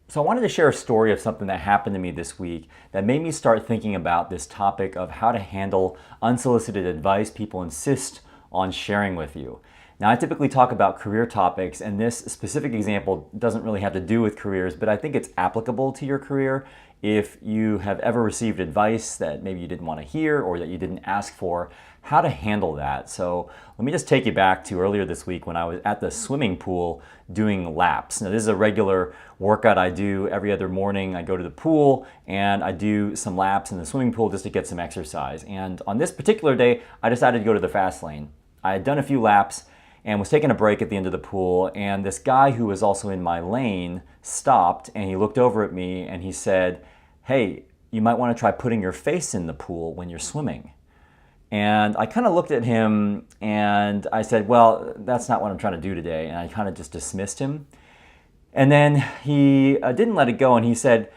So I wanted to share a story of something that happened to me this week that made me start thinking about this topic of how to handle unsolicited advice people insist on sharing with you. Now, I typically talk about career topics, and this specific example doesn't really have to do with careers, but I think it's applicable to your career if you have ever received advice that maybe you didn't want to hear or that you didn't ask for, how to handle that. So let me just take you back to earlier this week when I was at the swimming pool doing laps. Now, this is a regular workout I do every other morning. I go to the pool and I do some laps in the swimming pool just to get some exercise. And on this particular day, I decided to go to the fast lane. I had done a few laps and was taking a break at the end of the pool, and this guy who was also in my lane stopped and he looked over at me and he said, "Hey, you might want to try putting your face in the pool when you're swimming." And I kind of looked at him and I said, "Well, that's not what I'm trying to do today." And I kind of just dismissed him. And then he didn't let it go and he said,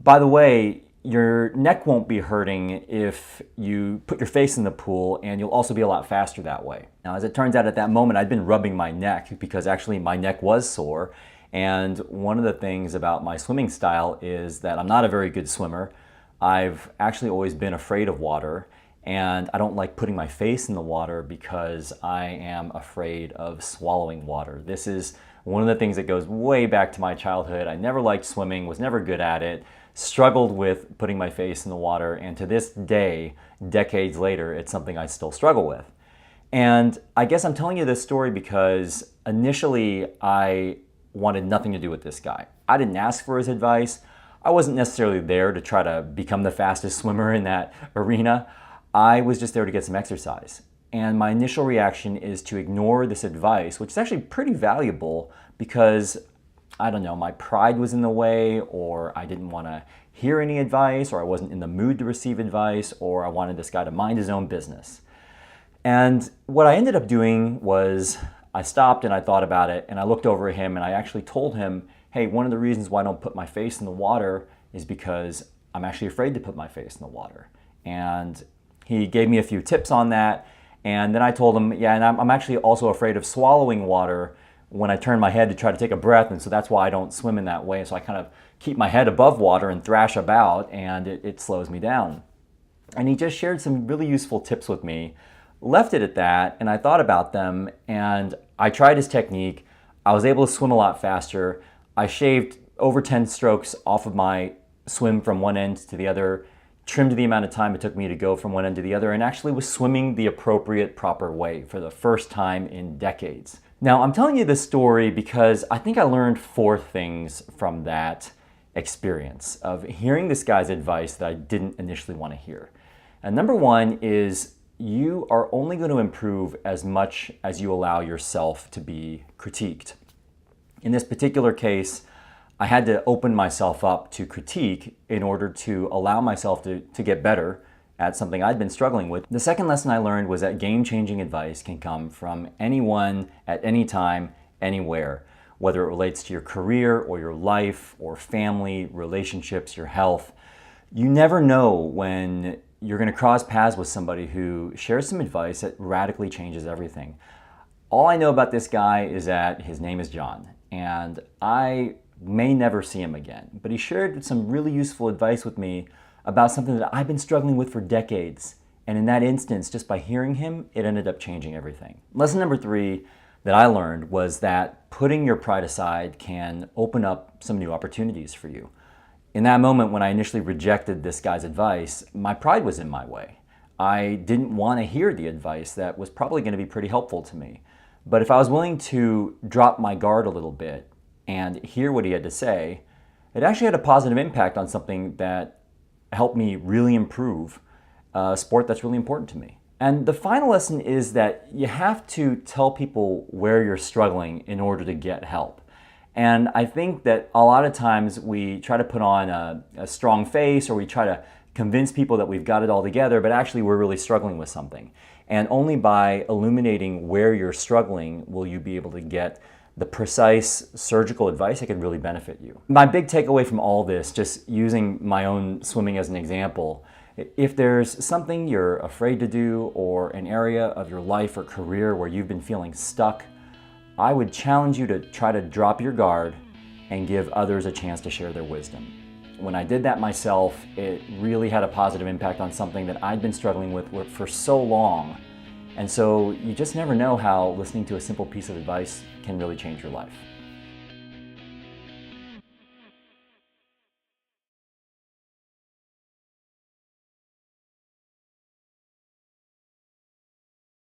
"By the way, your neck won't be hurting if you put your face in the pool, and you'll also be a lot faster that way." Now, as it turns out, at that moment, I'd been rubbing my neck because actually my neck was sore. And one of the things about my swimming style is that I'm not a very good swimmer. I've actually always been afraid of water, and I don't like putting my face in the water because I am afraid of swallowing water. This is one of the things that goes way back to my childhood. I never liked swimming, was never good at it, struggled with putting my face in the water, and to this day, decades later, it's something I still struggle with. And I guess I'm telling you this story because initially I wanted nothing to do with this guy. I didn't ask for his advice. I wasn't necessarily there to try to become the fastest swimmer in that arena. I was just there to get some exercise. And my initial reaction is to ignore this advice, which is actually pretty valuable because, I don't know, my pride was in the way, or I didn't want to hear any advice, or I wasn't in the mood to receive advice, or I wanted this guy to mind his own business. And what I ended up doing was I stopped and I thought about it, and I looked over at him and I actually told him, "Hey, one of the reasons why I don't put my face in the water is because I'm actually afraid to put my face in the water." And he gave me a few tips on that. And then I told him, "Yeah, and I'm actually also afraid of swallowing water when I turn my head to try to take a breath, and so that's why I don't swim in that way. So I kind of keep my head above water and thrash about, and it slows me down." And he just shared some really useful tips with me, left it at that, and I thought about them, and I tried his technique. I was able to swim a lot faster. I shaved over 10 strokes off of my swim from one end to the other, trimmed the amount of time it took me to go from one end to the other, and actually was swimming the appropriate, proper way for the first time in decades. Now, I'm telling you this story because I think I learned 4 things from that experience of hearing this guy's advice that I didn't initially want to hear. And number 1 is you are only going to improve as much as you allow yourself to be critiqued. In this particular case, I had to open myself up to critique in order to allow myself to get better at something I'd been struggling with. The second lesson I learned was that game-changing advice can come from anyone at any time, anywhere, whether it relates to your career or your life or family, relationships, your health. You never know when you're going to cross paths with somebody who shares some advice that radically changes everything. All I know about this guy is that his name is John, and I may never see him again, but he shared some really useful advice with me about something that I've been struggling with for decades. And in that instance, just by hearing him, it ended up changing everything. Lesson number 3 that I learned was that putting your pride aside can open up some new opportunities for you. In that moment when I initially rejected this guy's advice, my pride was in my way. I didn't want to hear the advice that was probably going to be pretty helpful to me. But if I was willing to drop my guard a little bit and hear what he had to say, it actually had a positive impact on something that helped me really improve a sport that's really important to me. And the final lesson is that you have to tell people where you're struggling in order to get help. And I think that a lot of times we try to put on a strong face, or we try to convince people that we've got it all together, but actually we're really struggling with something. And only by illuminating where you're struggling will you be able to get the precise surgical advice that can really benefit you. My big takeaway from all this, just using my own swimming as an example, if there's something you're afraid to do or an area of your life or career where you've been feeling stuck, I would challenge you to try to drop your guard and give others a chance to share their wisdom. When I did that myself, it really had a positive impact on something that I'd been struggling with for so long. And so you just never know how listening to a simple piece of advice can really change your life.